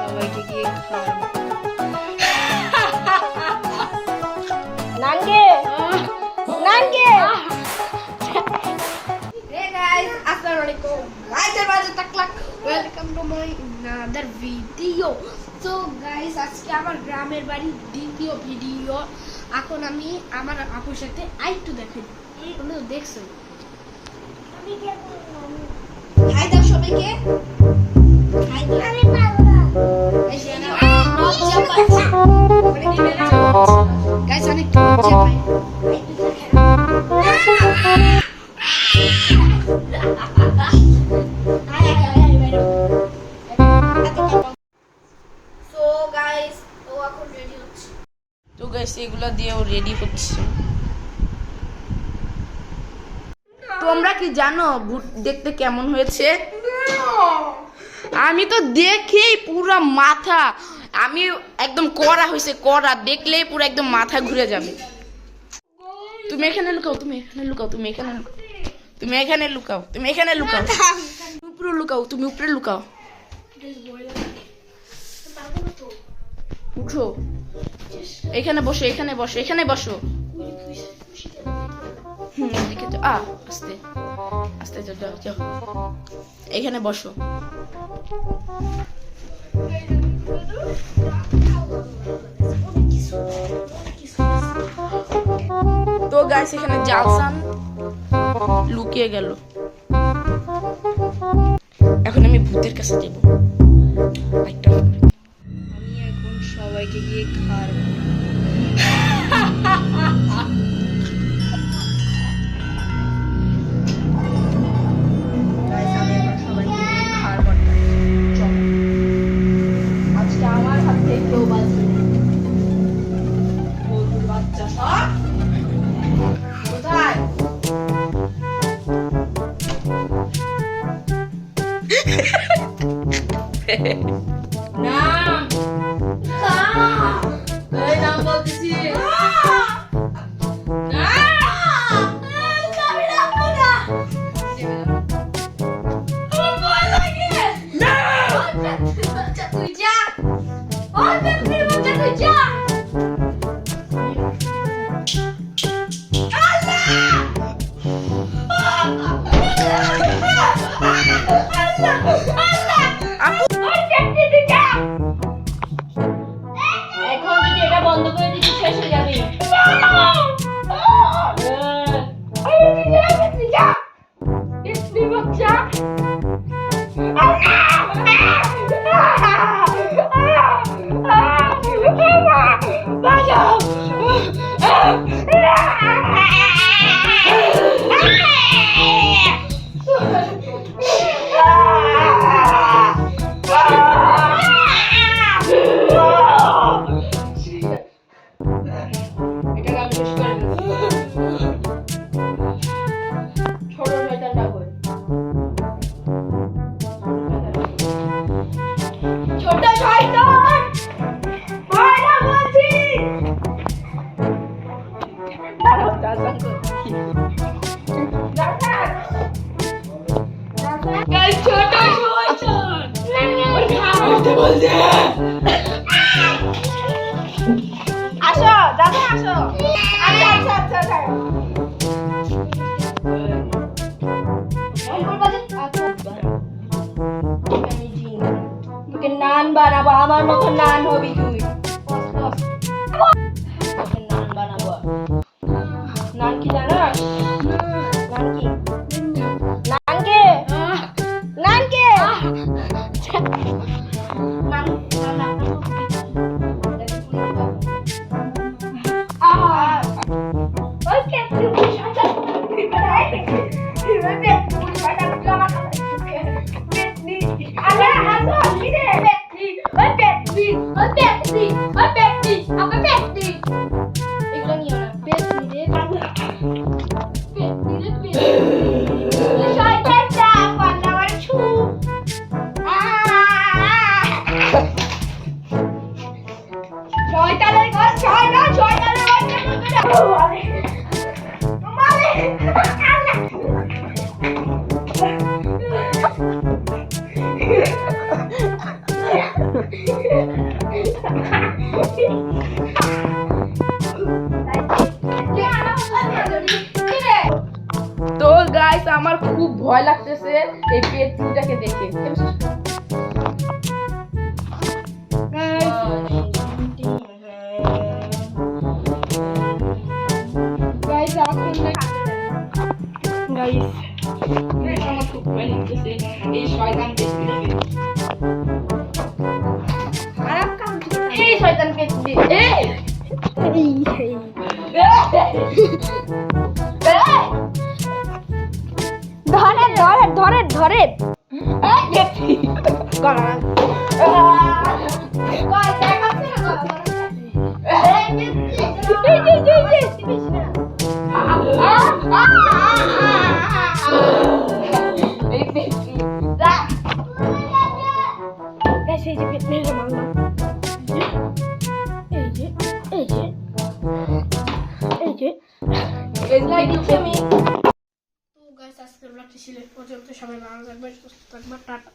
সবাইকে গিয়ে নানকে নানকে Hey guys, assalamualaikum. Welcome to my another video. So guys, আজকে আমার গ্রামের বাড়ি দ্বিতীয় ভিডিও। এখন আমি আমার আপুর সাথে আইটু দেখাই। তোমরা দেখছো? আমি দেখো। হাই দাও সবাইকে। হাই দাও। আমি পারবো না। এই যে না। Guys, অনেক মজা পাই। তো গাইস এগুলা দিয়েও রেডি হচ্ছে। তোমরা কি জানো ভূত দেখতে কেমন হয়েছে? আমি তো দেখেই পুরো মাথা, আমি একদম কড়া হয়েছে, কড়া দেখলেই পুরো একদম মাথা ঘুরে যাবে। তুমি এখানে লুকাও, তুমি এখানে লুকাও, তুমি এখানে লুকাও, তুমি এখানে লুকাও, তুমি এখানে লুকাও, উপরে লুকাও, তুমি উপরে লুকাও। উঠো, এখানে বসো, এখানে বসো, এখানে বসো। এদিকে তো আস্তে আস্তে যাও যাও, এখানে বসো। তো গাইস এখানে জালসান লুকিয়ে গেল। এখন আমি ভূতের কাছে যাব। আমি এখন সবাইকে গিয়ে খাওয়ার আজকে আমার হাত থেকে কেউ বাঁচবে না। বন্ধুর বাচ্চা সব কোথায়? নাম এই নাম বলতেছি। তুই যা, তুই যা। এখন যদি এটা বন্ধ করে দিচ্ছি শেষ হয়ে যাবে। আসো দাদা আসো। আচ্ছা আচ্ছা আচ্ছা তোকে নান বানাবো, আমার মতো নান হবি তুই। নান বানাবো। নান কি জানাস? নান কি? নান কে? নান কে? তো গাইস আমার খুব ভয় লাগতেছে এই পেটটাকে দেখে। গাইস আমার খুব ভয় লাগতেছে এই শয়তান পেটটি দেখে। এই শয়তান পেটটি ধরে ধরে ধরে ধরে আজকের ব্লগটি ছিল পর্যন্ত। সবাই ভালো থাকবে, সুস্থ থাকবে, টাটা।